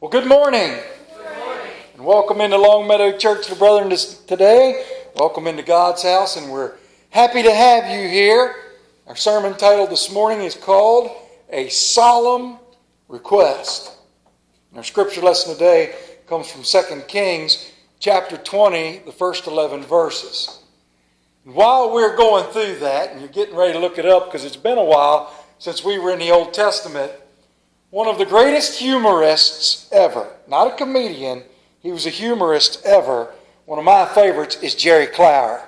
Well, good morning. And welcome into Longmeadow Church, the brethren, today. Welcome into God's house, and we're happy to have you here. Our sermon title this morning is called A Solemn Request. And our scripture lesson today comes from 2 Kings chapter 20, the first 11 verses. And while we're going through that, and you're getting ready to look it up because it's been a while since we were in the Old Testament, one of the greatest humorists ever, not a comedian, he was a humorist ever. One of my favorites is Jerry Clower.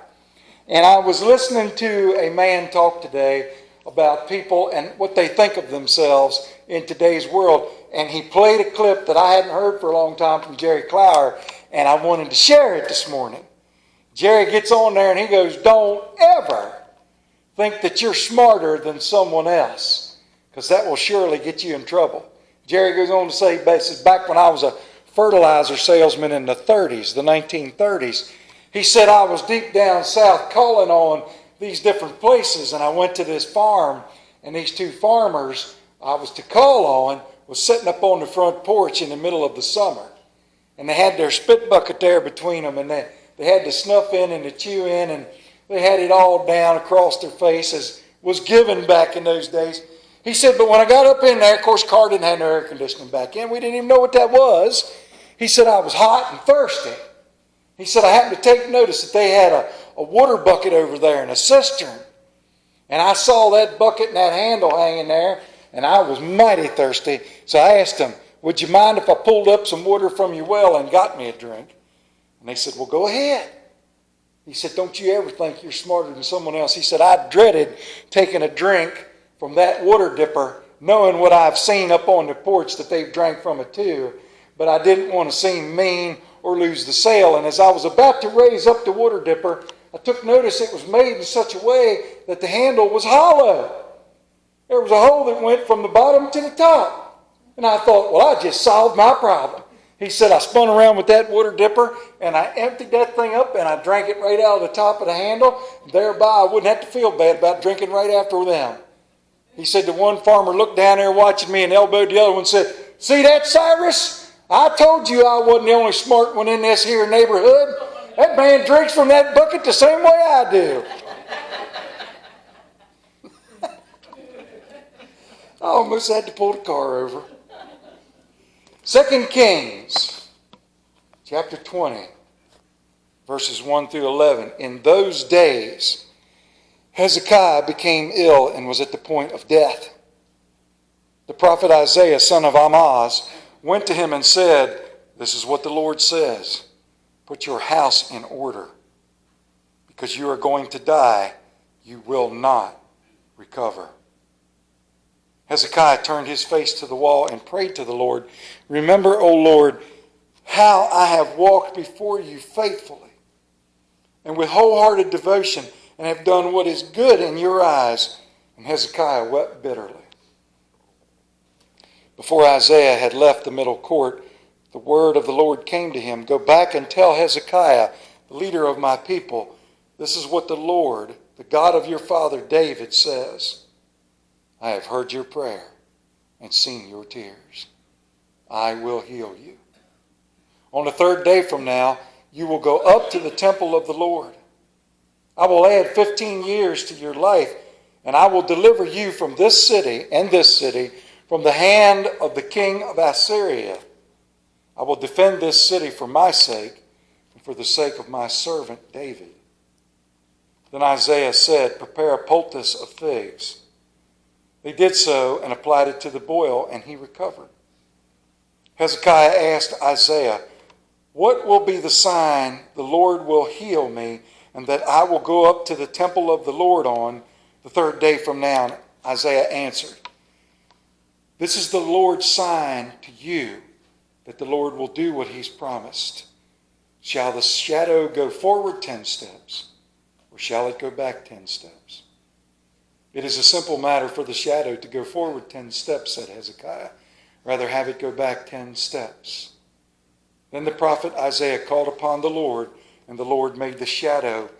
And I was listening to a man talk today about people and what they think of themselves in today's world. And he played a clip that I hadn't heard for a long time from Jerry Clower, and I wanted to share it this morning. Jerry gets on there and he goes, "Don't ever think that you're smarter than someone else, because that will surely get you in trouble." Jerry goes on to say, back when I was a fertilizer salesman in the 1930s, he said, I was deep down south calling on these different places, and I went to this farm, and these two farmers I was to call on was sitting up on the front porch in the middle of the summer. And they had their spit bucket there between them, and they had to snuff in and to chew in, and they had it all down across their face as was given back in those days. He said, but when I got up in there, of course, car didn't have no air conditioning back in. We didn't even know what that was. He said, I was hot and thirsty. He said, I happened to take notice that they had a water bucket over there and a cistern. And I saw that bucket and that handle hanging there, and I was mighty thirsty. So I asked him, would you mind if I pulled up some water from your well and got me a drink? And they said, well, go ahead. He said, don't you ever think you're smarter than someone else. He said, I dreaded taking a drink from that water dipper, knowing what I've seen up on the porch that they've drank from it too. But I didn't want to seem mean or lose the sale. And as I was about to raise up the water dipper, I took notice it was made in such a way that the handle was hollow. There was a hole that went from the bottom to the top. And I thought, well, I just solved my problem. He said, I spun around with that water dipper and I emptied that thing up and I drank it right out of the top of the handle. Thereby, I wouldn't have to feel bad about drinking right after them. He said, the one farmer looked down there watching me and elbowed the other one and said, see that, Cyrus? I told you I wasn't the only smart one in this here neighborhood. That man drinks from that bucket the same way I do. I almost had to pull the car over. 2 Kings chapter 20, verses 1 through 11. In those days, Hezekiah became ill and was at the point of death. The prophet Isaiah, son of Amoz, went to him and said, this is what the Lord says, put your house in order, because you are going to die, you will not recover. Hezekiah turned his face to the wall and prayed to the Lord, remember, O Lord, how I have walked before you faithfully and with wholehearted devotion, and have done what is good in your eyes. And Hezekiah wept bitterly. Before Isaiah had left the middle court, the word of the Lord came to him, go back and tell Hezekiah, the leader of my people, this is what the Lord, the God of your father David, says. I have heard your prayer and seen your tears. I will heal you. On the third day from now, you will go up to the temple of the Lord. I will add 15 years to your life, and I will deliver you from this city and this city from the hand of the king of Assyria. I will defend this city for my sake and for the sake of my servant David. Then Isaiah said, prepare a poultice of figs. They did so and applied it to the boil, and he recovered. Hezekiah asked Isaiah, what will be the sign the Lord will heal me, and that I will go up to the temple of the Lord on the third day from now? Isaiah answered, this is the Lord's sign to you, that the Lord will do what he's promised. Shall the shadow go forward 10 steps, or shall it go back 10 steps? It is a simple matter for the shadow to go forward 10 steps, said Hezekiah. Rather have it go back 10 steps. Then the prophet Isaiah called upon the Lord, and the Lord made the shadow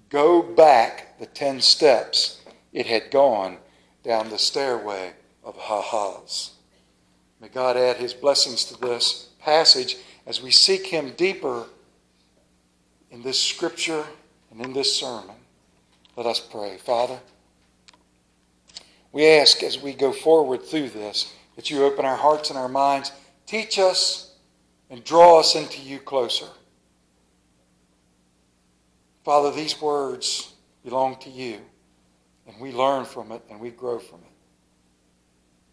go back the 10 steps it had gone down the stairway of Ahaz. May God add His blessings to this passage as we seek Him deeper in this scripture and in this sermon. Let us pray. Father, we ask as we go forward through this that you open our hearts and our minds, teach us and draw us into you closer. Father, these words belong to you, and we learn from it and we grow from it.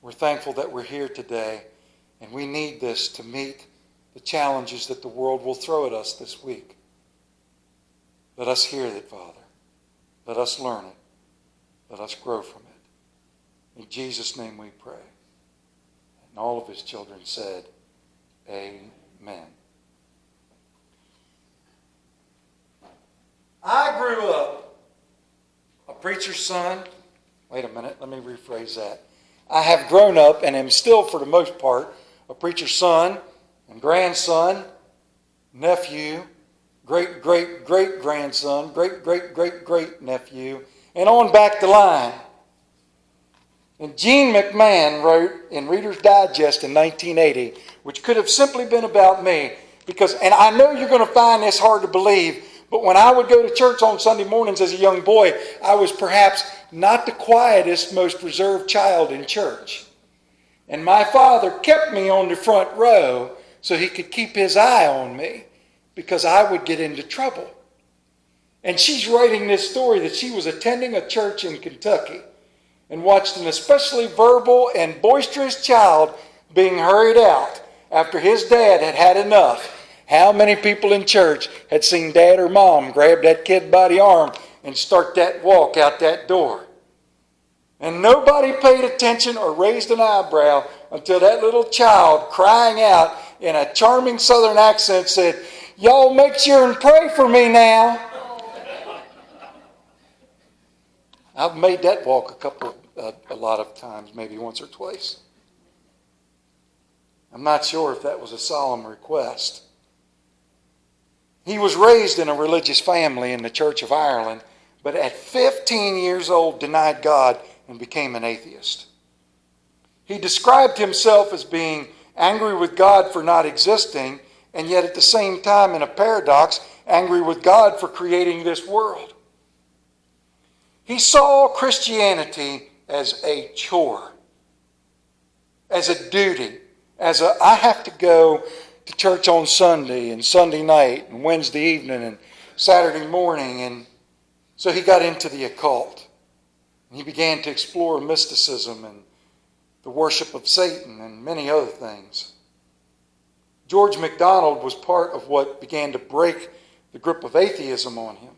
We're thankful that we're here today, and we need this to meet the challenges that the world will throw at us this week. Let us hear it, Father. Let us learn it. Let us grow from it. In Jesus' name we pray. And all of His children said, Amen. I grew up a preacher's son. Wait a minute, let me rephrase that. I have grown up and am still, for the most part, a preacher's son and grandson, nephew, great-great-great-grandson, great-great-great-great-nephew, and on back the line. And Gene McMahon wrote in Reader's Digest in 1980, which could have simply been about me, and I know you're going to find this hard to believe, but when I would go to church on Sunday mornings as a young boy, I was perhaps not the quietest, most reserved child in church. And my father kept me on the front row so he could keep his eye on me, because I would get into trouble. And she's writing this story that she was attending a church in Kentucky and watched an especially verbal and boisterous child being hurried out after his dad had had enough. How many people in church had seen dad or mom grab that kid by the arm and start that walk out that door? And nobody paid attention or raised an eyebrow until that little child, crying out in a charming southern accent, said, "Y'all make sure and pray for me now." I've made that walk a lot of times, maybe once or twice. I'm not sure if that was a solemn request. He was raised in a religious family in the Church of Ireland, but at 15 years old denied God and became an atheist. He described himself as being angry with God for not existing, and yet at the same time, in a paradox, angry with God for creating this world. He saw Christianity as a chore, as a duty, I have to go to church on Sunday and Sunday night and Wednesday evening and Saturday morning. And so he got into the occult. And he began to explore mysticism and the worship of Satan and many other things. George MacDonald was part of what began to break the grip of atheism on him.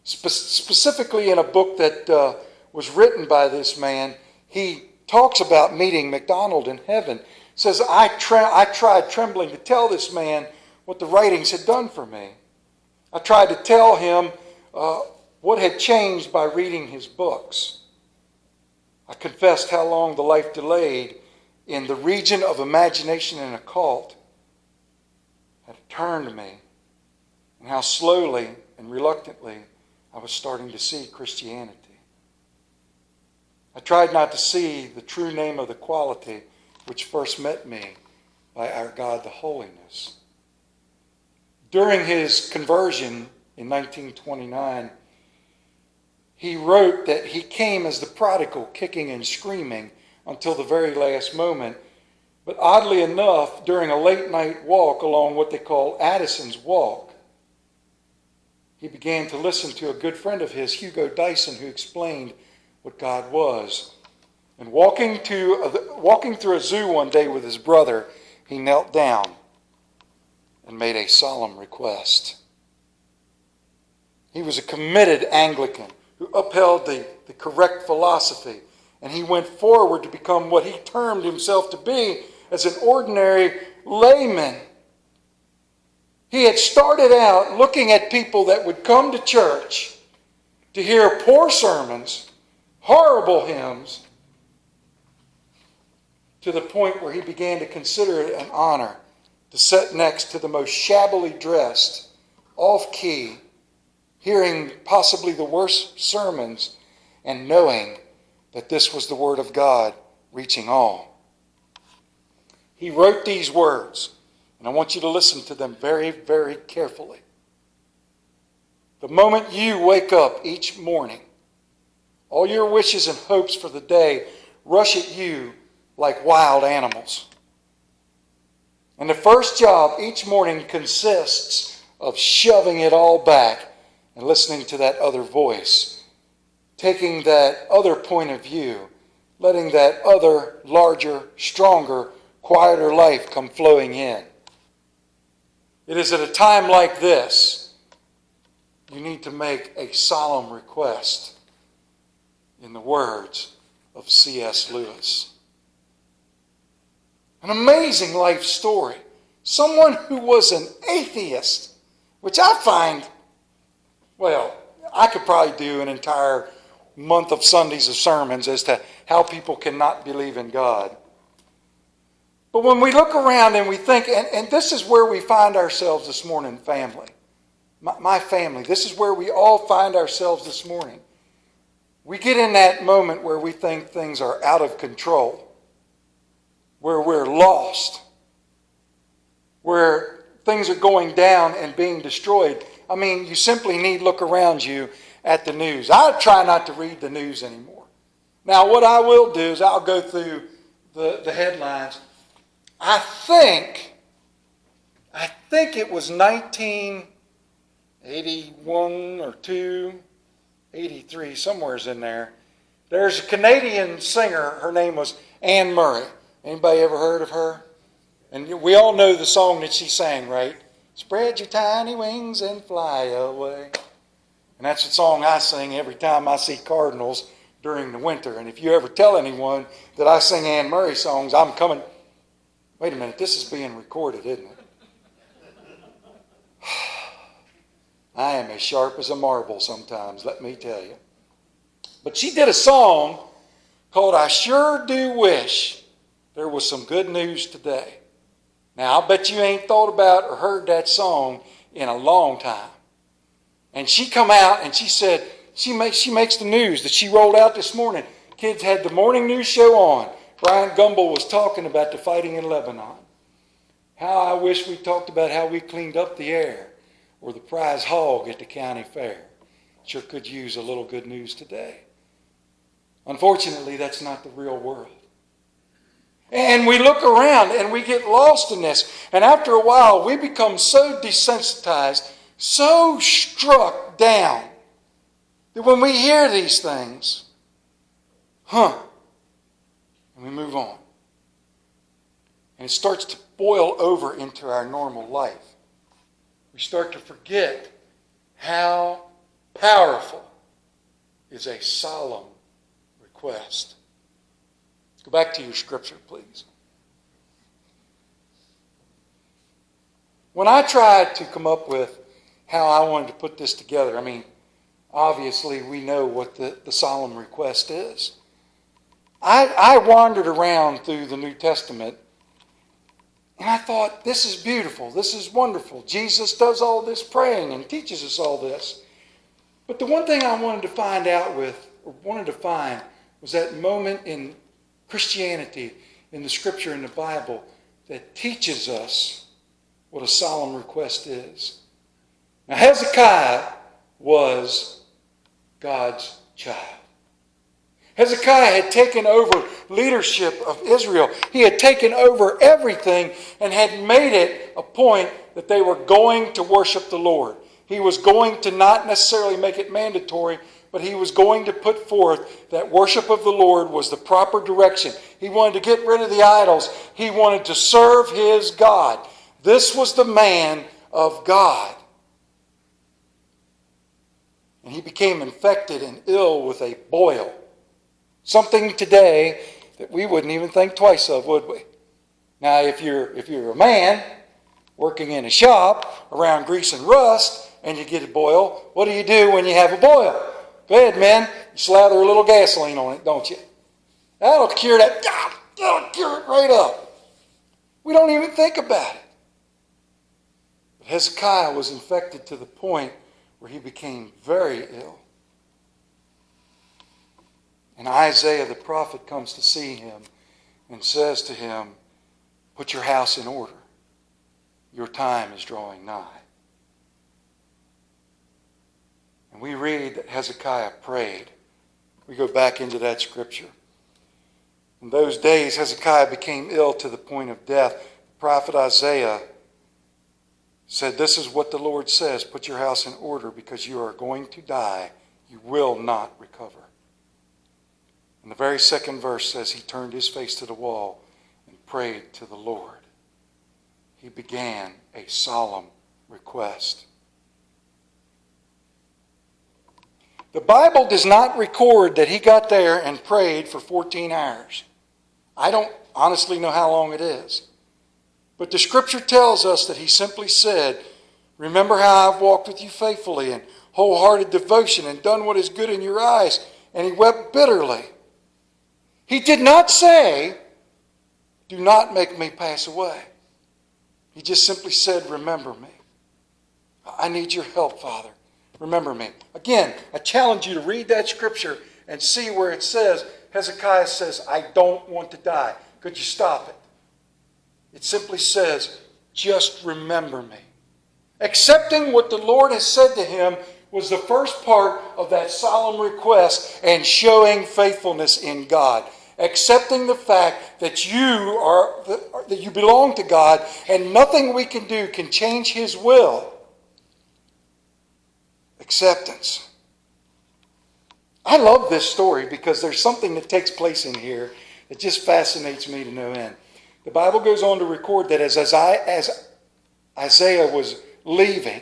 Specifically in a book that was written by this man, he talks about meeting MacDonald in heaven. Says, I tried trembling to tell this man what the writings had done for me. I tried to tell him what had changed by reading his books. I confessed how long the life delayed in the region of imagination and occult had turned me, and how slowly and reluctantly I was starting to see Christianity. I tried not to see the true name of the quality which first met me by our God, the holiness. During his conversion in 1929, he wrote that he came as the prodigal, kicking and screaming until the very last moment. But oddly enough, during a late night walk along what they call Addison's Walk, he began to listen to a good friend of his, Hugo Dyson, who explained what God was. And walking through a zoo one day with his brother, he knelt down and made a solemn request. He was a committed Anglican who upheld the correct philosophy, and he went forward to become what he termed himself to be as an ordinary layman. He had started out looking at people that would come to church to hear poor sermons, horrible hymns, to the point where he began to consider it an honor to sit next to the most shabbily dressed, off-key, hearing possibly the worst sermons, and knowing that this was the Word of God reaching all. he wrote these words, and I want you to listen to them very, very carefully. The moment you wake up each morning, all your wishes and hopes for the day rush at you like wild animals. And the first job each morning consists of shoving it all back and listening to that other voice, taking that other point of view, letting that other larger, stronger, quieter life come flowing in. It is at a time like this you need to make a solemn request in the words of C.S. Lewis. An amazing life story. Someone who was an atheist, which I find, well, I could probably do an entire month of Sundays of sermons as to how people cannot believe in God. But when we look around and we think, and this is where we find ourselves this morning, family. My family, this is where we all find ourselves this morning. We get in that moment where we think things are out of control, where we're lost, where things are going down and being destroyed. I mean, you simply need to look around you at the news. I try not to read the news anymore. Now, what I will do is I'll go through the headlines. I think it was 1981 or 2, 83, somewhere's in there. There's a Canadian singer. Her name was Anne Murray. Anybody ever heard of her? And we all know the song that she sang, right? Spread your tiny wings and fly away. And that's the song I sing every time I see cardinals during the winter. And if you ever tell anyone that I sing Anne Murray songs, I'm coming. Wait a minute, this is being recorded, isn't it? I am as sharp as a marble sometimes, let me tell you. But she did a song called I Sure Do Wish There Was Some Good News Today. Now, I bet you ain't thought about or heard that song in a long time. And she come out and she said, she makes the news that she rolled out this morning. Kids had the morning news show on. Brian Gumbel was talking about the fighting in Lebanon. How I wish we talked about how we cleaned up the air or the prize hog at the county fair. Sure could use a little good news today. Unfortunately, that's not the real world. And we look around and we get lost in this. And after a while, we become so desensitized, so struck down, that when we hear these things, and we move on. And it starts to boil over into our normal life. We start to forget how powerful is a solemn request. Go back to your scripture, please. When I tried to come up with how I wanted to put this together, I mean, obviously we know what the solemn request is. I wandered around through the New Testament and I thought, this is beautiful, this is wonderful. Jesus does all this praying and teaches us all this. But the one thing I wanted to find was that moment in Christianity, in the Scripture, in the Bible, that teaches us what a solemn request is. Now, Hezekiah was God's child. Hezekiah had taken over leadership of Israel. He had taken over everything and had made it a point that they were going to worship the Lord. He was going to not necessarily make it mandatory, but he was going to put forth that worship of the Lord was the proper direction. He wanted to get rid of the idols. He wanted to serve his God. This was the man of God. And he became infected and ill with a boil. Something today that we wouldn't even think twice of, would we? Now, if you're a man working in a shop around grease and rust and you get a boil, what do you do when you have a boil? Go ahead, man. You slather a little gasoline on it, don't you? That'll cure that. That'll cure it right up. We don't even think about it. But Hezekiah was infected to the point where he became very ill. And Isaiah the prophet comes to see him and says to him, Put your house in order. Your time is drawing nigh. And we read that Hezekiah prayed. We go back into that scripture. In those days, Hezekiah became ill to the point of death. The prophet Isaiah said, this is what the Lord says, put your house in order because you are going to die. You will not recover. And the very second verse says he turned his face to the wall and prayed to the Lord. He began a solemn request. The Bible does not record that he got there and prayed for 14 hours. I don't honestly know how long it is. But the scripture tells us that he simply said, remember how I've walked with you faithfully in wholehearted devotion and done what is good in your eyes. And he wept bitterly. He did not say, do not make me pass away. He just simply said, remember me. I need your help, Father. Remember me. Again, I challenge you to read that scripture and see where it says, Hezekiah says, I don't want to die. Could you stop it? It simply says, just remember me. Accepting what the Lord has said to him was the first part of that solemn request and showing faithfulness in God. Accepting the fact that you belong to God and nothing we can do can change his will. Acceptance. I love this story because there's something that takes place in here that just fascinates me to no end. The Bible goes on to record that as Isaiah was leaving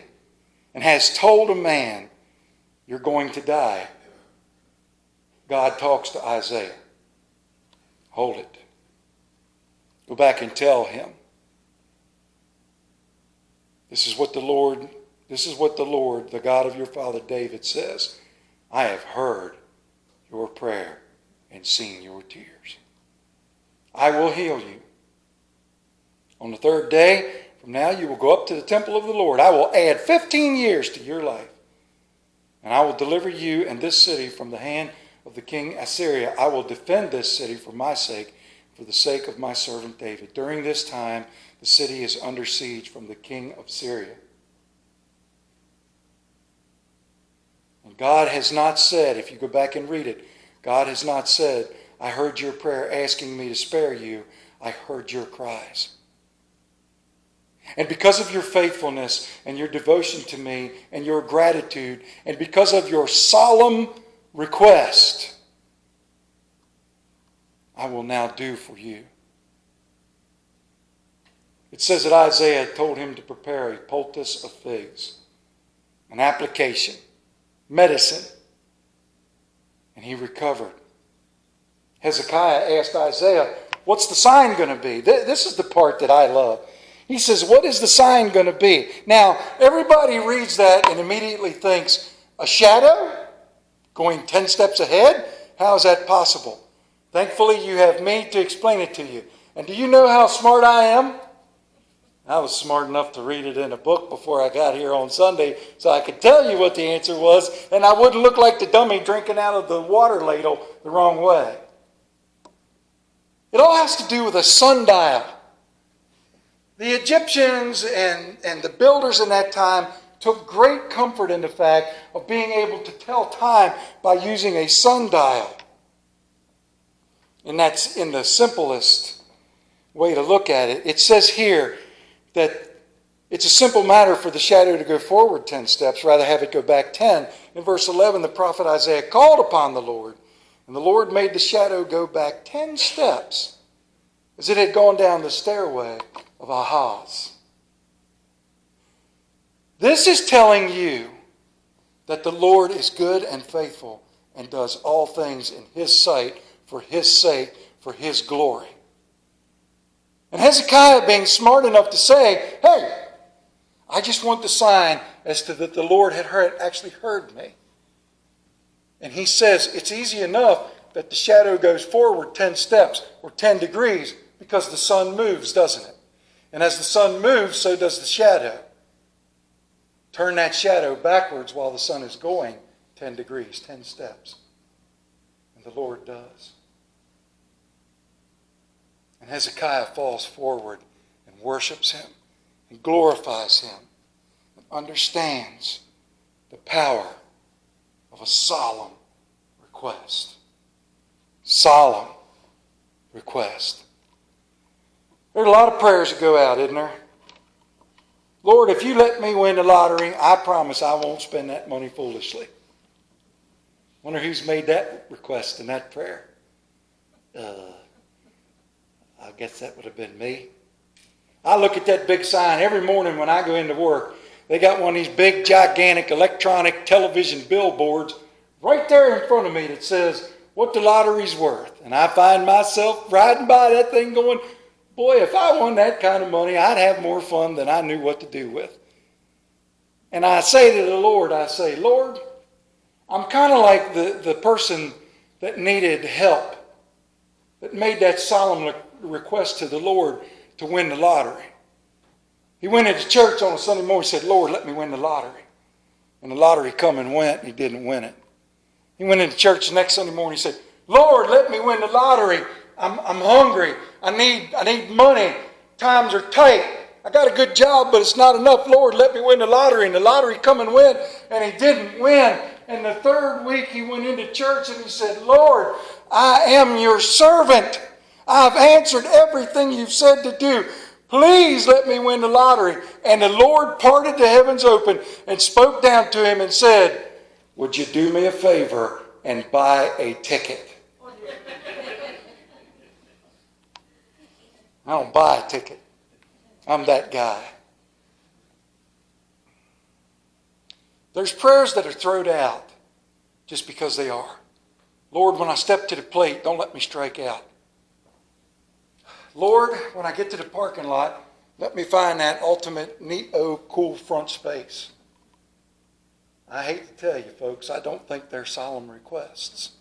and has told a man, you're going to die, God talks to Isaiah. Hold it. Go back and tell him. This is what the Lord, the God of your father David says. I have heard your prayer and seen your tears. I will heal you. On the third day, from now you will go up to the temple of the Lord. I will add 15 years to your life. And I will deliver you and this city from the hand of the king Assyria. I will defend this city for my sake, for the sake of my servant David. During this time, the city is under siege from the king of Syria. And God has not said, if you go back and read it, God has not said, I heard your prayer asking me to spare you. I heard your cries. And because of your faithfulness and your devotion to me and your gratitude, and because of your solemn request, I will now do for you. It says that Isaiah told him to prepare a poultice of figs, an application, medicine, and he recovered. Hezekiah asked Isaiah, what's the sign going to be? This is the part that I love. He says, what is the sign going to be? Now, everybody reads that and immediately thinks, a shadow? Going 10 steps ahead? How is that possible? Thankfully, you have me to explain it to you. And do you know how smart I am? I was smart enough to read it in a book before I got here on Sunday so I could tell you what the answer was, and I wouldn't look like the dummy drinking out of the water ladle the wrong way. It all has to do with a sundial. The Egyptians and the builders in that time took great comfort in the fact of being able to tell time by using a sundial. And that's in the simplest way to look at it. It says here that it's a simple matter for the shadow to go forward 10 steps, rather have it go back 10. In verse 11, the prophet Isaiah called upon the Lord, and the Lord made the shadow go back 10 steps as it had gone down the stairway of Ahaz. This is telling you that the Lord is good and faithful and does all things in his sight, for his sake, for his glory. And Hezekiah being smart enough to say, hey, I just want the sign as to that the Lord had actually heard me. And he says, it's easy enough that the shadow goes forward 10 steps or 10 degrees because the sun moves, doesn't it? And as the sun moves, so does the shadow. Turn that shadow backwards while the sun is going 10 degrees, 10 steps. And the Lord does. And Hezekiah falls forward and worships him and glorifies him and understands the power of a solemn request. Solemn request. There's a lot of prayers that go out, isn't there? Lord, if you let me win the lottery, I promise I won't spend that money foolishly. Wonder who's made that request in that prayer. I guess that would have been me. I look at that big sign every morning when I go into work. They got one of these big, gigantic electronic television billboards right there in front of me that says what the lottery's worth. And I find myself riding by that thing going, boy, if I won that kind of money, I'd have more fun than I knew what to do with. And I say to the Lord, Lord, I'm kind of like the person that needed help, that made that solemn request to the Lord to win the lottery. He went into church on a Sunday morning and said, Lord, let me win the lottery. And the lottery come and went, and he didn't win it. He went into church the next Sunday morning and said, Lord, let me win the lottery. I'm hungry. I need money. Times are tight. I got a good job, but it's not enough. Lord, let me win the lottery. And the lottery come and went, and he didn't win. And the third week he went into church and he said, Lord, I am your servant. I've answered everything you've said to do. Please let me win the lottery. And the Lord parted the heavens open and spoke down to him and said, would you do me a favor and buy a ticket? I don't buy a ticket. I'm that guy. There's prayers that are thrown out just because they are. Lord, when I step to the plate, don't let me strike out. Lord, when I get to the parking lot, let me find that ultimate neat, cool front space. I hate to tell you, folks, I don't think they're solemn requests.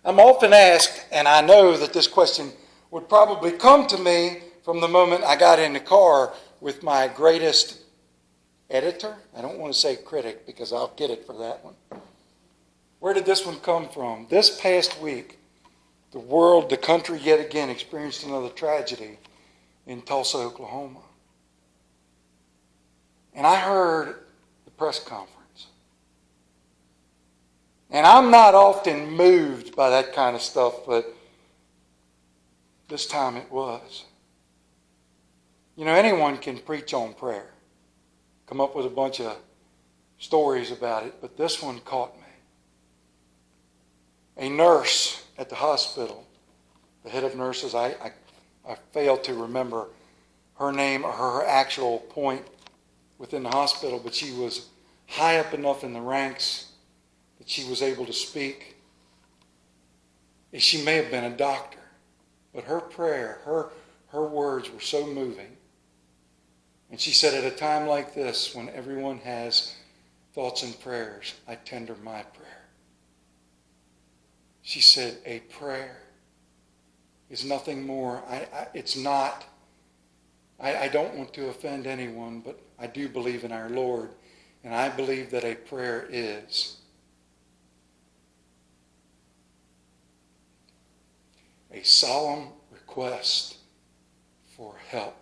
I'm often asked, and I know that this question would probably come to me from the moment I got in the car with my greatest editor. I don't want to say critic because I'll get it for that one. Where did this one come from? This past week, the world, the country yet again experienced another tragedy in Tulsa, Oklahoma. And I heard the press conference. And I'm not often moved by that kind of stuff, but this time it was. You know, anyone can preach on prayer, come up with a bunch of stories about it, but this one caught me. A nurse at the hospital, the head of nurses, I failed to remember her name or her actual point within the hospital, but she was high up enough in the ranks that she was able to speak. And she may have been a doctor, but her prayer, her words were so moving. And she said, at a time like this, when everyone has thoughts and prayers, I tender my prayer. She said, a prayer is nothing more. I don't want to offend anyone, but I do believe in our Lord. And I believe that a prayer is a solemn request for help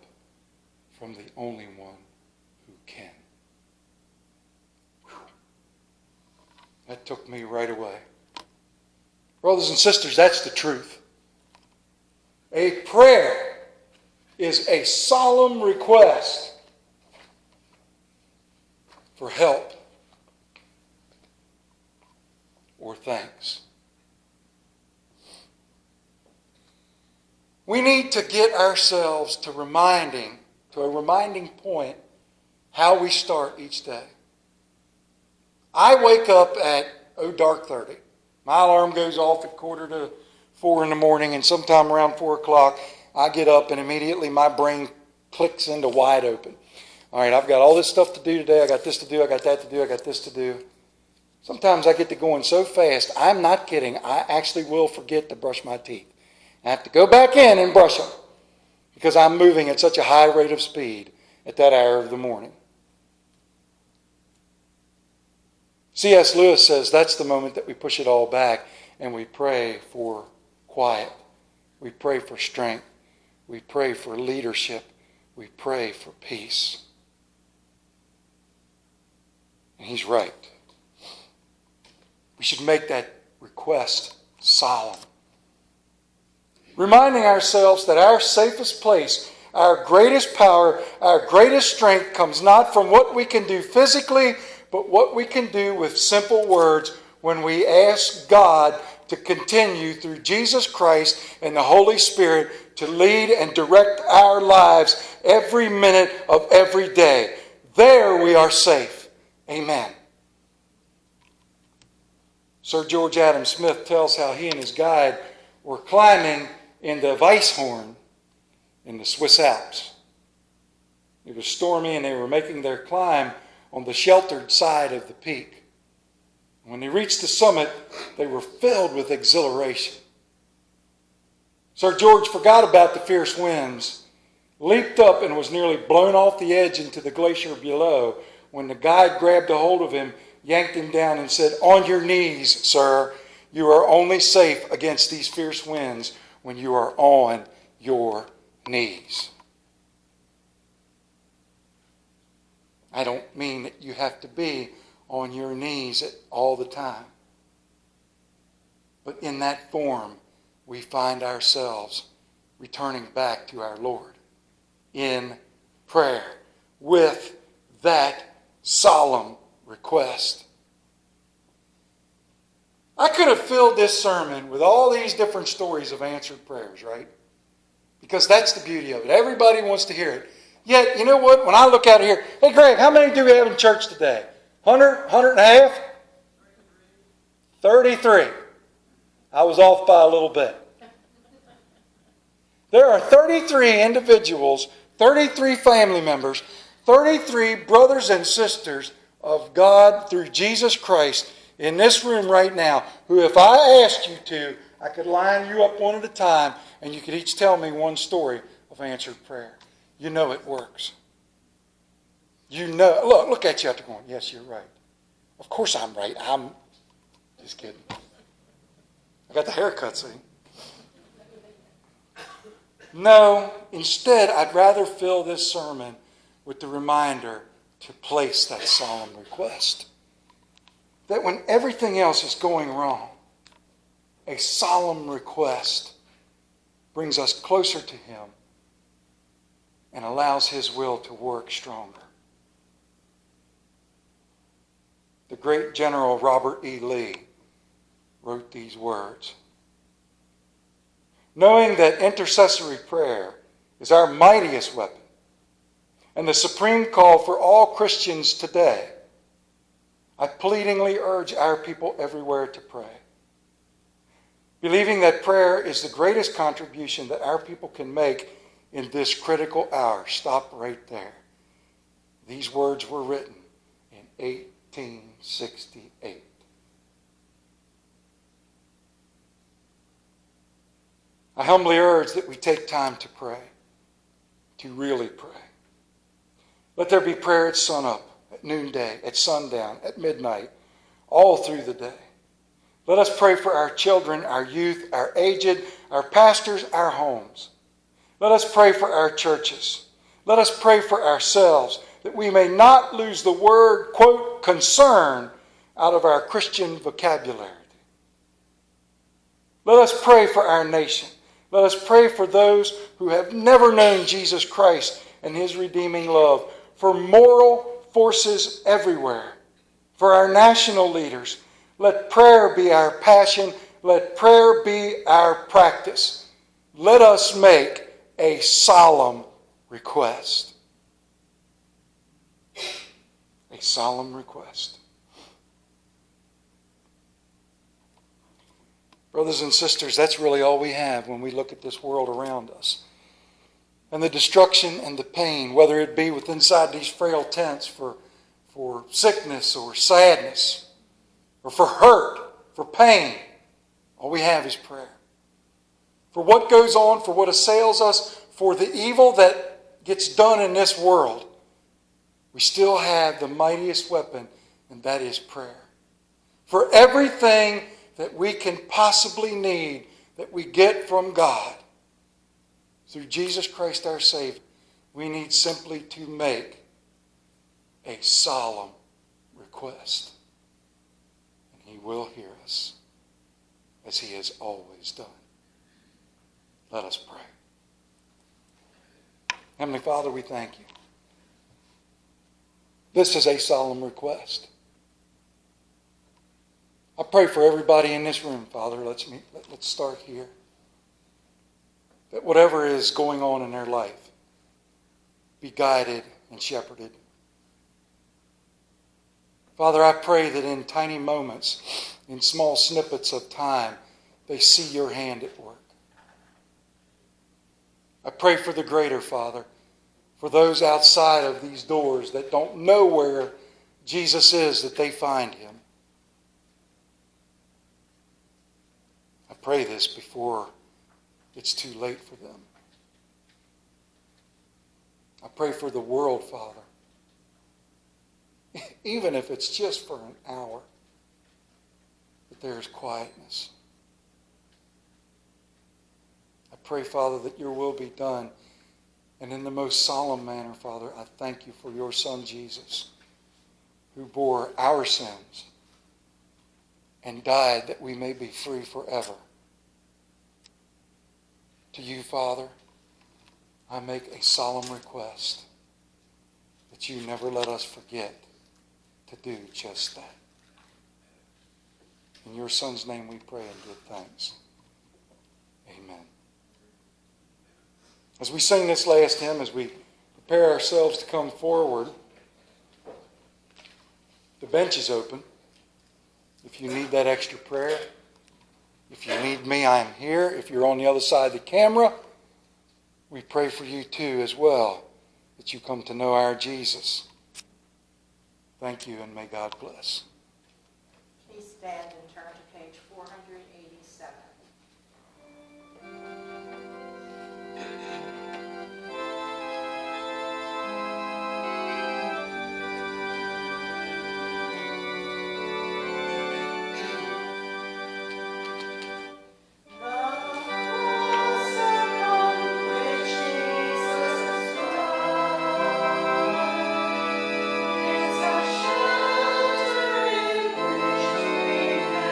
from the only one who can. Whew. That took me right away. Brothers and sisters, that's the truth. A prayer is a solemn request for help or thanks. We need to get ourselves to a reminding point how we start each day. I wake up at dark 30. My alarm goes off at 3:45 in the morning, and sometime around 4 o'clock, I get up and immediately my brain clicks into wide open. All right, I've got all this stuff to do today. I got this to do. I got that to do. I got this to do. Sometimes I get to going so fast, I'm not kidding, I actually will forget to brush my teeth. I have to go back in and brush them because I'm moving at such a high rate of speed at that hour of the morning. C.S. Lewis says that's the moment that we push it all back and we pray for quiet We pray for strength. We pray for leadership. We pray for peace. And he's right. We should make that request solemn. Reminding ourselves that our safest place, our greatest power, our greatest strength comes not from what we can do physically, but what we can do with simple words when we ask God to continue through Jesus Christ and the Holy Spirit to lead and direct our lives every minute of every day. There we are safe. Amen. Sir George Adam Smith tells how he and his guide were climbing in the Weisshorn in the Swiss Alps. It was stormy and they were making their climb on the sheltered side of the peak. When they reached the summit, they were filled with exhilaration. Sir George forgot about the fierce winds, leaped up and was nearly blown off the edge into the glacier below when the guide grabbed a hold of him, yanked him down and said, "On your knees, sir. You are only safe against these fierce winds when you are on your knees." I don't mean that you have to be on your knees all the time. But in that form, we find ourselves returning back to our Lord in prayer with that solemn request. I could have filled this sermon with all these different stories of answered prayers, right? Because that's the beauty of it. Everybody wants to hear it. Yet, you know what? When I look out here, hey Greg, how many do we have in church today? 100? 100 and a half? 33. I was off by a little bit. There are 33 individuals, 33 family members, 33 brothers and sisters of God through Jesus Christ in this room right now, who if I asked you to, I could line you up one at a time and you could each tell me one story of answered prayer. You know it works. You know, look at you out there going, yes, you're right. Of course I'm right. I'm just kidding. I got the haircut, see? No, instead, I'd rather fill this sermon with the reminder to place that solemn request. That when everything else is going wrong, a solemn request brings us closer to Him and allows His will to work stronger. The great General Robert E. Lee wrote these words: "Knowing that intercessory prayer is our mightiest weapon and the supreme call for all Christians today, I pleadingly urge our people everywhere to pray. Believing that prayer is the greatest contribution that our people can make in this critical hour." Stop right there. These words were written in 1868. I humbly urge that we take time to pray, to really pray. Let there be prayer at sunup, at noonday, at sundown, at midnight, all through the day. Let us pray for our children, our youth, our aged, our pastors, our homes. Let us pray for our churches. Let us pray for ourselves, that we may not lose the word, quote, concern out of our Christian vocabulary. Let us pray for our nation. Let us pray for those who have never known Jesus Christ and His redeeming love, for moral forces everywhere, for our national leaders. Let prayer be our passion. Let prayer be our practice. Let us make a solemn request. A solemn request. Brothers and sisters, that's really all we have when we look at this world around us. And the destruction and the pain, whether it be within inside these frail tents for sickness or sadness, or for hurt, for pain, all we have is prayer. For what goes on, for what assails us, for the evil that gets done in this world, we still have the mightiest weapon, and that is prayer. For everything that we can possibly need that we get from God, through Jesus Christ our Savior, we need simply to make a solemn request. And He will hear us, as He has always done. Let us pray. Heavenly Father, we thank You. This is a solemn request. I pray for everybody in this room, Father. Let's start here. That whatever is going on in their life be guided and shepherded. Father, I pray that in tiny moments, in small snippets of time, they see Your hand at work. I pray for the greater, Father, for those outside of these doors that don't know where Jesus is, that they find Him. I pray this before it's too late for them. I pray for the world, Father, even if it's just for an hour, that there is quietness. I pray, Father, that Your will be done. And in the most solemn manner, Father, I thank You for Your Son, Jesus, who bore our sins and died that we may be free forever. To You, Father, I make a solemn request that You never let us forget to do just that. In Your Son's name we pray and give thanks. Amen. As we sing this last hymn, as we prepare ourselves to come forward, the bench is open. If you need that extra prayer, if you need me, I am here. If you're on the other side of the camera, we pray for you too as well, that you come to know our Jesus. Thank you, and may God bless. Please stand and turn to page 487. It's a shelter in which we can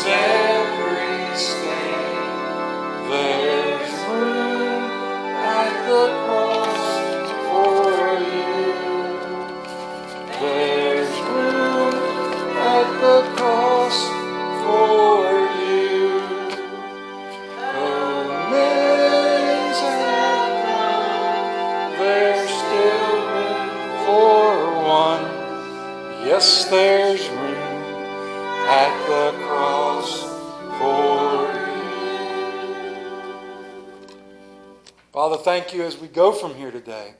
every stain. There's room at the cross for you. There's room at the cross for you. Though millions have come, there's still room for one. Yes, there's room at the cross for you. Father, thank you as we go from here today.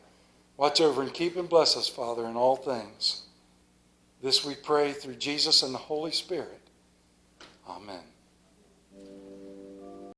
Watch over and keep and bless us, Father, in all things. This we pray through Jesus and the Holy Spirit. Amen.